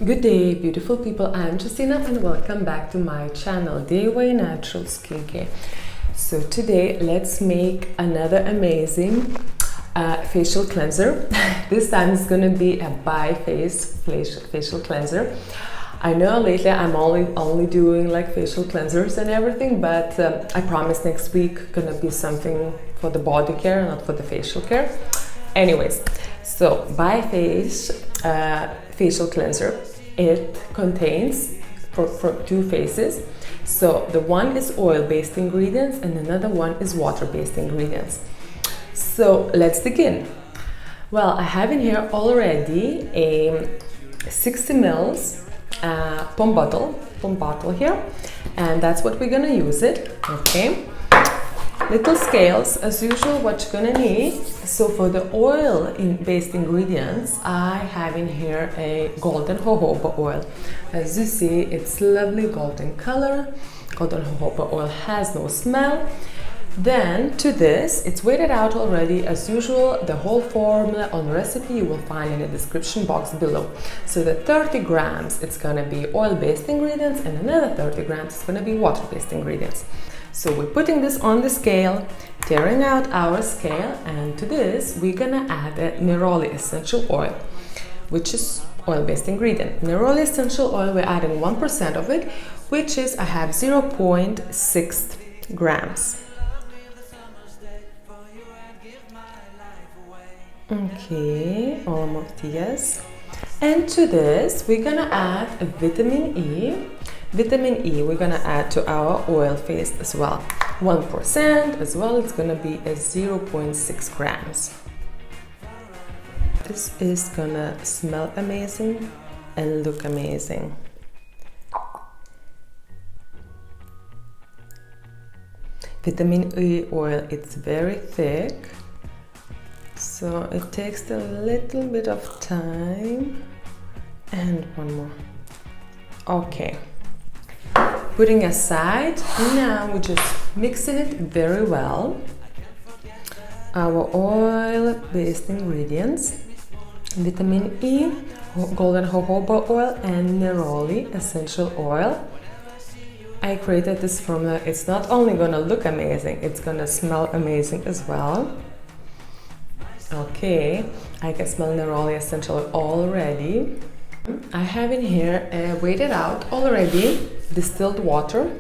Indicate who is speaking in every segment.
Speaker 1: Good day, beautiful people. I'm Justina and welcome back to my channel, DIY Natural Skincare. So today, let's make another amazing facial cleanser. This time it's going to be a bi-phase facial cleanser. I know lately I'm only doing like facial cleansers and everything, but I promise next week gonna be something for the body care, not for the facial care. Anyways, so bi-phase facial cleanser, it contains for two phases. So the one is oil-based ingredients and another one is water-based ingredients. So let's begin. Well, I have in here already a 60 ml pump bottle here, and that's what we're gonna use it. Okay, little scales as usual, what you're gonna need. So for the oil-based ingredients, I have in here a golden jojoba oil. As you see, it's lovely golden color. Golden jojoba oil has no smell. Then to this, it's weighted out already as usual. The whole formula on recipe you will find in the description box below. So the 30 grams, it's gonna be oil-based ingredients, and another 30 grams is gonna be water-based ingredients. So we're putting this on the scale, tearing out our scale, and to this we're gonna add a Neroli Essential Oil, which is oil-based ingredient. Neroli Essential Oil, we're adding 1% of it, which is, I have 0.6 grams. Okay, almost, yes. And to this we're gonna add a vitamin E. Vitamin E we're gonna add to our oil phase as well. 1% as well, it's gonna be a 0.6 grams. This is gonna smell amazing and look amazing. Vitamin E oil, it's very thick, so it takes a little bit of time. And one more. Okay, putting aside, now we're just mixing it very well. Our oil-based ingredients, vitamin E, golden jojoba oil, and Neroli Essential Oil. I created this formula. It's not only gonna look amazing, it's gonna smell amazing as well. Okay, I can smell Neroli Essential Oil already. I have in here weighted out already distilled water.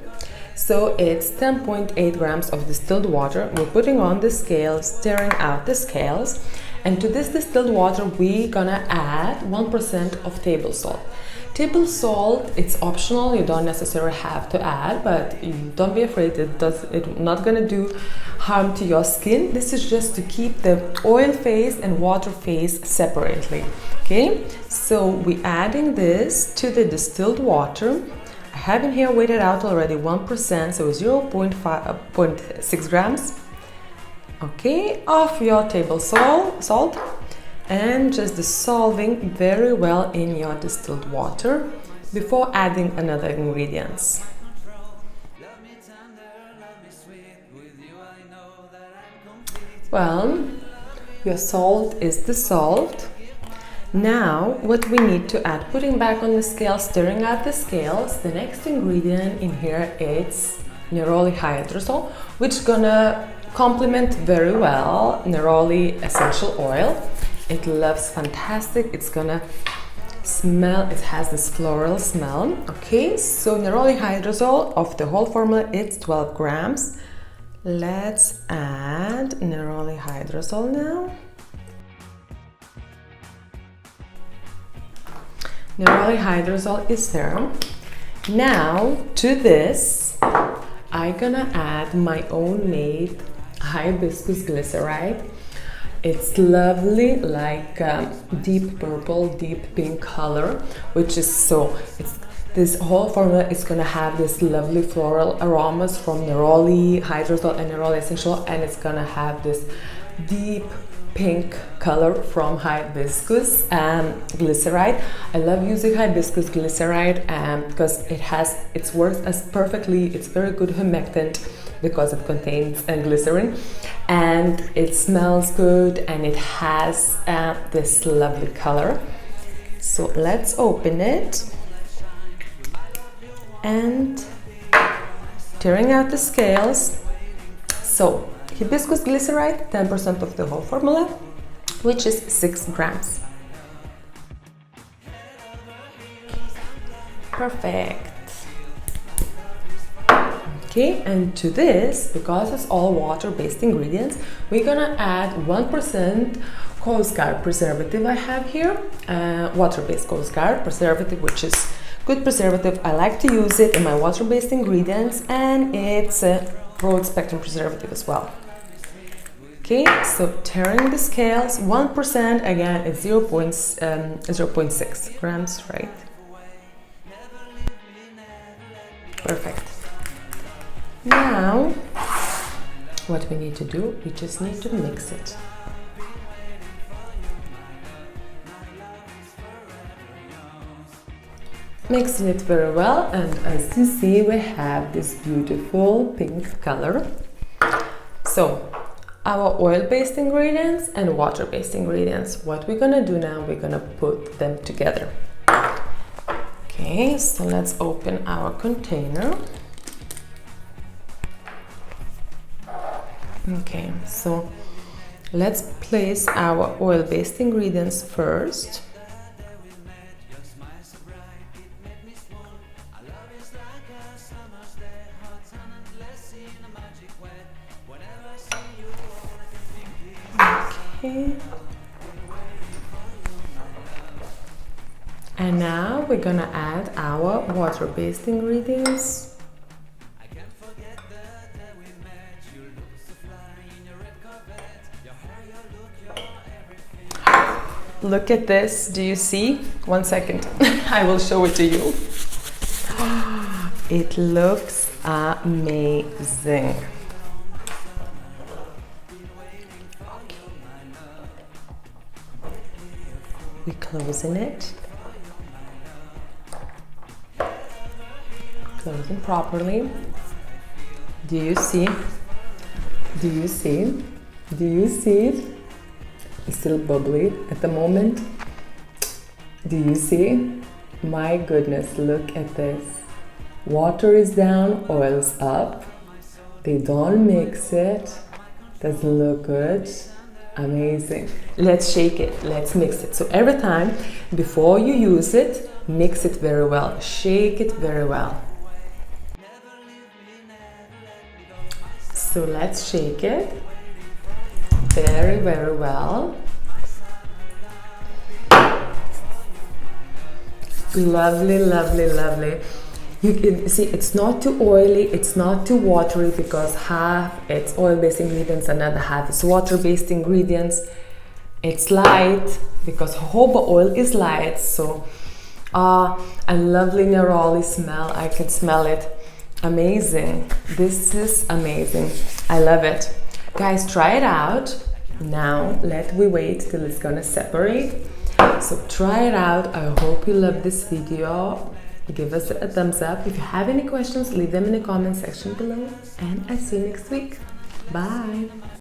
Speaker 1: So it's 10.8 grams of distilled water. We're putting on the scales, stirring out the scales. And to this distilled water, we're gonna add 1% of table salt. Table salt, it's optional, you don't necessarily have to add, but don't be afraid, it's not gonna do harm to your skin. This is just to keep the oil phase and water phase separately. Okay, so we're adding this to the distilled water. I have in here weighted out already 1%, so 0.6 grams. Okay, of your table salt, and just dissolving very well in your distilled water before adding another ingredients. Well, your salt is dissolved. Now what we need to add, putting back on the scale, stirring out the scales, the next ingredient in here is Neroli Hydrosol, which gonna complement very well Neroli Essential Oil. It loves fantastic, it's gonna smell, it has this floral smell. Okay, so Neroli Hydrosol, of the whole formula, it's 12 grams. Let's add Neroli Hydrosol now. Neroli Hydrosol is there. Now to this, I'm gonna add my own made Hibiscus Glycerite. It's lovely, like deep purple, deep pink color, which is this whole formula is gonna have this lovely floral aromas from Neroli Hydrosol and Neroli Essential, and it's gonna have this deep pink color from Hibiscus Glycerite. I love using Hibiscus Glycerite because it works as perfectly. It's very good humectant because it contains glycerin, and it smells good, and it has this lovely color. So let's open it and tearing out the scales. So hibiscus glycerite, 10% of the whole formula, which is 6 grams. Perfect. Okay, and to this, because it's all water-based ingredients, we're gonna add 1% Coast Guard preservative I have here, water-based Coast Guard preservative, which is good preservative. I like to use it in my water-based ingredients, and it's a broad-spectrum preservative as well. Okay, so tearing the scales, 1% again is 0.6 grams, right? Perfect. Now, what we need to do, we just need to mix it. Mixing it very well, and as you see, we have this beautiful pink color. So, our oil-based ingredients and water-based ingredients. What we're gonna do now, we're gonna put them together. Okay, so let's open our container. Okay, so let's place our oil-based ingredients first. Okay. And now we're gonna add our water-based ingredients. Look at this, do you see? 1 second, I will show it to you. It looks amazing. Okay. We're closing it. Closing properly. Do you see? Do you see? Do you see it? It's still bubbly at the moment. Do you see? My goodness, look at this. Water is down, oil's up. They don't mix it. Doesn't look good. Amazing. Let's shake it. Let's mix it. So every time before you use it, mix it very well. Shake it very well. So let's shake it very, very well. Lovely, lovely, lovely. You can see it's not too oily, it's not too watery, because half it's oil-based ingredients, another half is water-based ingredients. It's light because jojoba oil is light, so a lovely neroli smell. I can smell it. Amazing. This is amazing. I love it. Guys, try it out. Now we wait till it's gonna separate. So try it out. I hope you love this video. Give us a thumbs up. If you have any questions, leave them in the comment section below, and I'll see you next week. Bye.